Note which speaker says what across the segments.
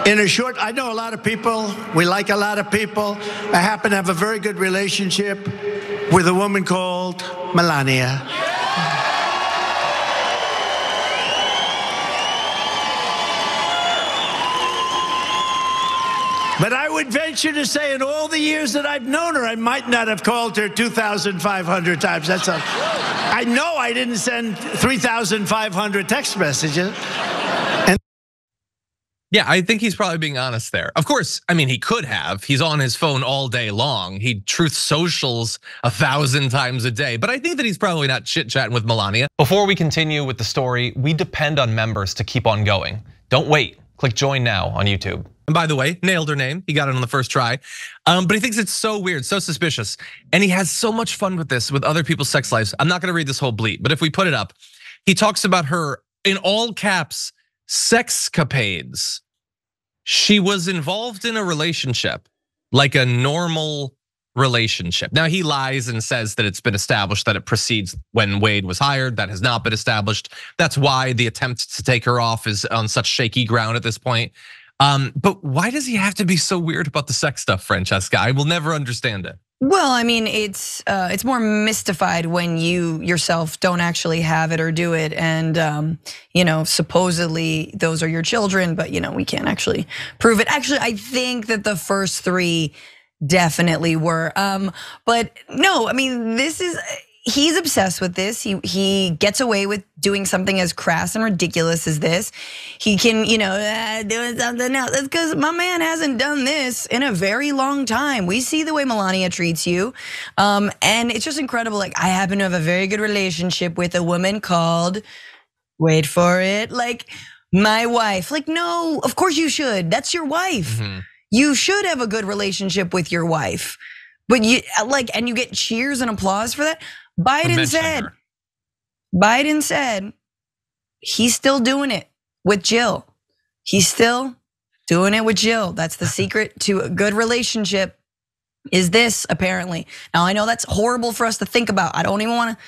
Speaker 1: In a short, I know a lot of people. We like a lot of people. I happen to have a very good relationship with a woman called Melania. But I would venture to say in all the years that I've known her, I might not have called her 2,500 times. I know I didn't send 3,500 text messages.
Speaker 2: Yeah, I think he's probably being honest there. Of course, I mean, he could have. He's on his phone all day long. He truth socials 1,000 times a day. But I think that he's probably not chit-chatting with Melania. Before we continue with the story, we depend on members to keep on going. Don't wait. Click join now on YouTube. And by the way, nailed her name. He got it on the first try. But he thinks it's so weird, so suspicious. And he has so much fun with this, with other people's sex lives. I'm not gonna read this whole bleat, but if we put it up, he talks about her, in all caps, sexcapades. She was involved in a relationship, like a normal relationship. Now he lies and says that it's been established that it precedes when Wade was hired. That has not been established. That's why the attempt to take her off is on such shaky ground at this point. But why does he have to be so weird about the sex stuff, Francesca? I will never understand it.
Speaker 3: Well, I mean, it's more mystified when you yourself don't actually have it or do it, and supposedly those are your children, but we can't actually prove it. Actually, I think that the first three definitely were, but no, I mean, he's obsessed with this. He gets away with doing something as crass and ridiculous as this. He can, doing something else. That's because my man hasn't done this in a very long time. We see the way Melania treats you, and it's just incredible. Like, I happen to have a very good relationship with a woman called, wait for it, like my wife. Like, no, of course you should. That's your wife. Mm-hmm. You should have a good relationship with your wife, but and you get cheers and applause for that. Biden said he's still doing it with Jill. He's still doing it with Jill. That's the secret to a good relationship, is this, apparently. Now I know that's horrible for us to think about. I don't want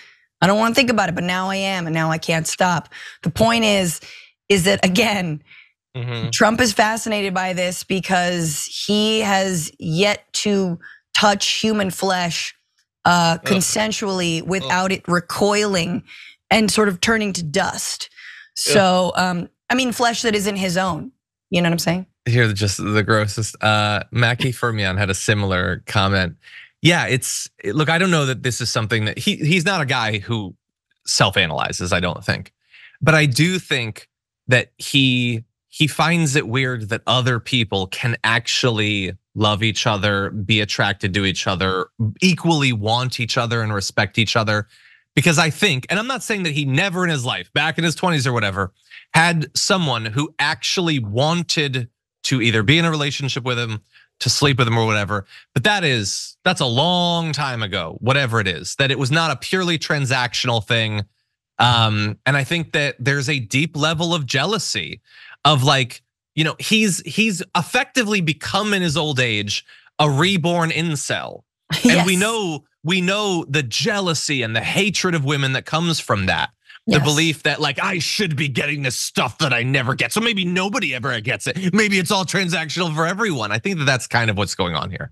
Speaker 3: to think about it, but now I am, and now I can't stop. The point is that, again, Trump is fascinated by this because he has yet to touch human flesh consensually without it recoiling and sort of turning to dust. So, I mean, flesh that isn't his own. You know what I'm saying?
Speaker 2: Here, just the grossest. Mackie Fermion had a similar comment. Yeah, look, I don't know that this is something that he's not a guy who self-analyzes, I don't think. But I do think that he finds it weird that other people can actually love each other, be attracted to each other, equally want each other and respect each other. Because I think, and I'm not saying that he never in his life, back in his 20s or whatever, had someone who actually wanted to either be in a relationship with him, to sleep with him or whatever. But that's a long time ago, whatever it is, that it was not a purely transactional thing. And I think that there's a deep level of jealousy of, like, he's effectively become in his old age a reborn incel. Yes. And we know the jealousy and the hatred of women that comes from that. Yes. The belief that, like, I should be getting this stuff that I never get. So maybe nobody ever gets it. Maybe it's all transactional for everyone. I think that that's kind of what's going on here.